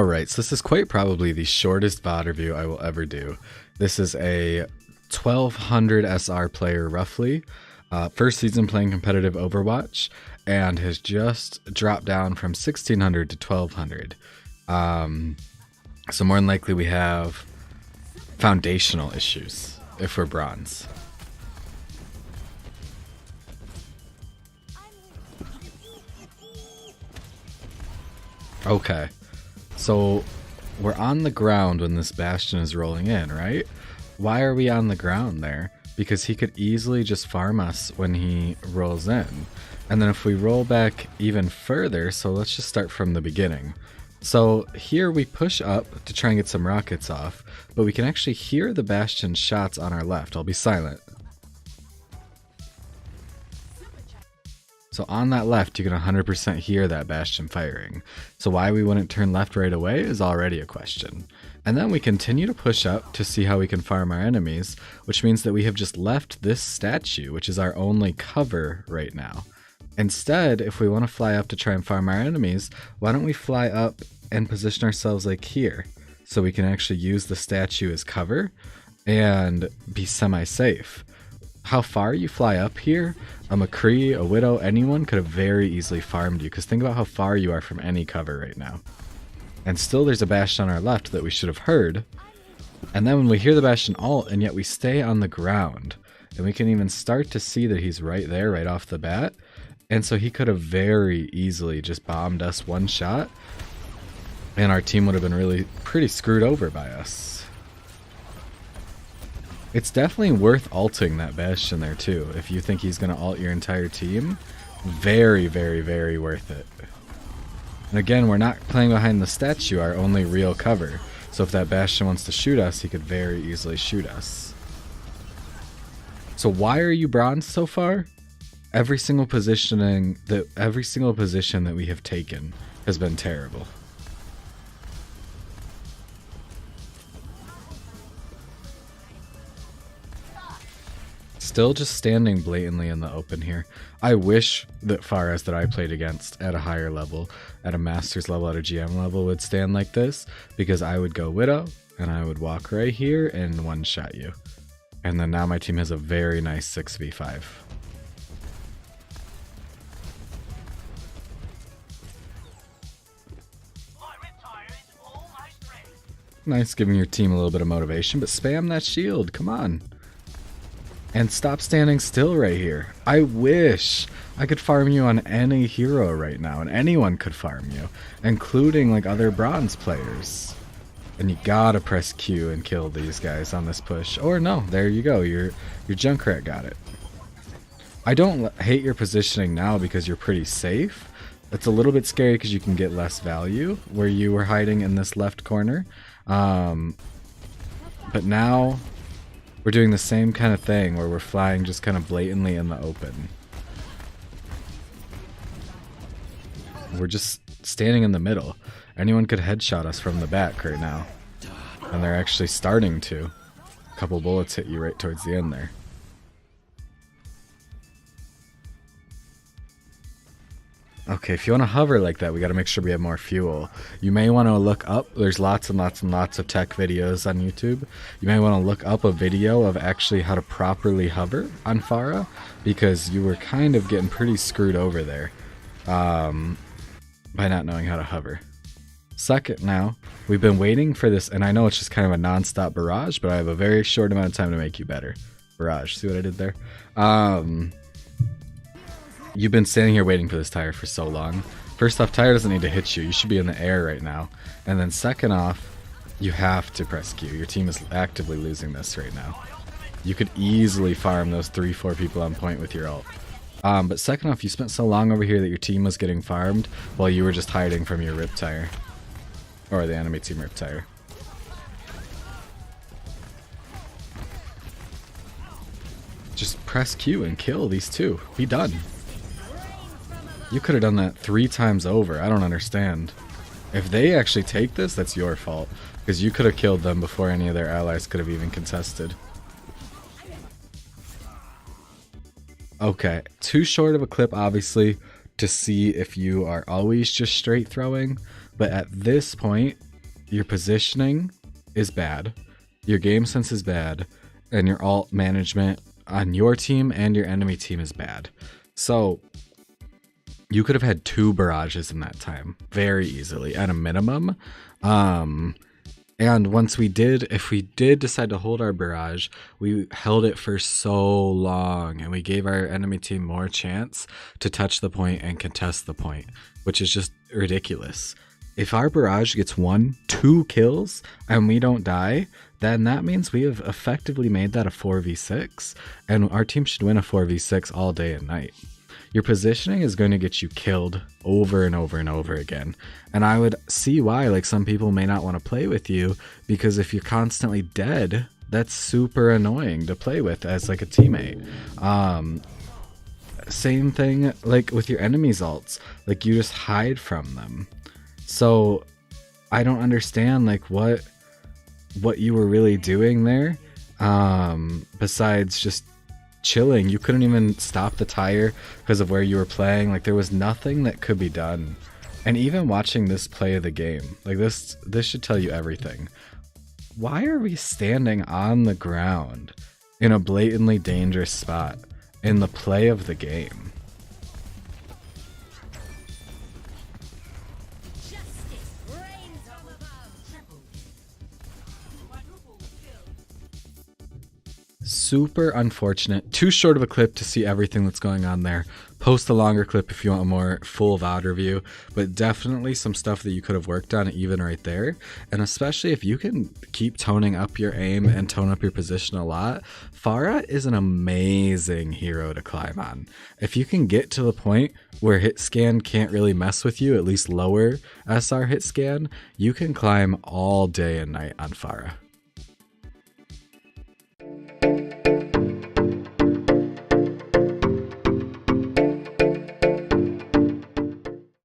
Alright, so this is quite probably the shortest VOD review I will ever do. This is a 1200 SR player roughly, first season playing competitive Overwatch, and has just dropped down from 1600 to 1200. So more than likely we have foundational issues if we're bronze. Okay, so we're on the ground when this Bastion is rolling in, right? Why are we on the ground there? Because he could easily just farm us when he rolls in. And then if we roll back even further, so let's just start from the beginning. So here we push up to try and get some rockets off, but we can actually hear the Bastion shots on our left. I'll be silent. So on that left, you can 100% hear that Bastion firing. So why we wouldn't turn left right away is already a question. And then we continue to push up to see how we can farm our enemies, which means that we have just left this statue, which is our only cover right now. Instead, if we want to fly up to try and farm our enemies, why don't we fly up and position ourselves like here, so we can actually use the statue as cover and be semi-safe. How far you fly up here, a McCree, a Widow, anyone could have very easily farmed you, because think about how far you are from any cover right now. And still there's a Bastion on our left that we should have heard. And then when we hear the Bastion ult, and yet we stay on the ground, and we can even start to see that he's right there, right off the bat. And so he could have very easily just bombed us one shot, and our team would have been really pretty screwed over by us. It's definitely worth ulting that Bastion there too. If you think he's going to ult your entire team, very, very, very worth it. And again, we're not playing behind the statue, our only real cover. So if that Bastion wants to shoot us, he could very easily shoot us. So why are you bronze so far? Every single position that we have taken has been terrible. Still just standing blatantly in the open here. I wish that Pharahs that I played against at a higher level, at a Masters level, at a GM level, would stand like this, because I would go Widow, and I would walk right here and one-shot you. And then now my team has a very nice 6v5. Nice giving your team a little bit of motivation, but spam that shield, come on. And stop standing still right here. I wish I could farm you on any hero right now, and anyone could farm you, including like other bronze players. And you gotta press Q and kill these guys on this push. Or no, there you go, your Junkrat got it. I don't hate your positioning now because you're pretty safe. It's a little bit scary because you can get less value where you were hiding in this left corner. But now we're doing the same kind of thing where we're flying just kind of blatantly in the open. We're just standing in the middle. Anyone could headshot us from the back right now. And they're actually starting to. A couple bullets hit you right towards the end there. Okay, if you want to hover like that, we got to make sure we have more fuel. You may want to look up, there's lots and lots and lots of tech videos on YouTube. You may want to look up a video of actually how to properly hover on Pharah, because you were kind of getting pretty screwed over there by not knowing how to hover. Second, now, we've been waiting for this, and I know it's just kind of a non-stop barrage, but I have a very short amount of time to make you better. Barrage, see what I did there? You've been standing here waiting for this tire for so long. First off, tire doesn't need to hit you. You should be in the air right now. And then second off, you have to press Q. Your team is actively losing this right now. You could easily farm those 3-4 people on point with your ult. But second off, you spent so long over here that your team was getting farmed while you were just hiding from your rip tire. Or the enemy team rip tire. Just press Q and kill these two. Be done. You could have done that 3 times over. I don't understand. If they actually take this, that's your fault. Because you could have killed them before any of their allies could have even contested. Okay, too short of a clip, obviously, to see if you are always just straight throwing. But at this point, your positioning is bad, your game sense is bad, and your ult management on your team and your enemy team is bad. So you could have had 2 barrages in that time very easily at a minimum. And once if we did decide to hold our barrage, we held it for so long and we gave our enemy team more chance to touch the point and contest the point, which is just ridiculous. If our barrage gets 1-2 kills and we don't die, then that means we have effectively made that a 4v6, and our team should win a 4v6 all day and night. Your positioning is going to get you killed over and over and over again. And I would see why, like, some people may not want to play with you, because if you're constantly dead, that's super annoying to play with as like a teammate. Same thing like with your enemies' ults, like you just hide from them. So I don't understand like what you were really doing there, besides just chilling. You couldn't even stop the tire because of where you were playing. Like there was nothing that could be done. And even watching this play of the game, like this should tell you everything. Why are we standing on the ground in a blatantly dangerous spot in the play of the game? Super unfortunate. Too short of a clip to see everything that's going on there. Post a longer clip if you want a more full VOD review, but definitely some stuff that you could have worked on even right there. And especially if you can keep toning up your aim and tone up your position a lot, Pharah is an amazing hero to climb on. If you can get to the point where hit scan can't really mess with you, at least lower SR hit scan, you can climb all day and night on Pharah.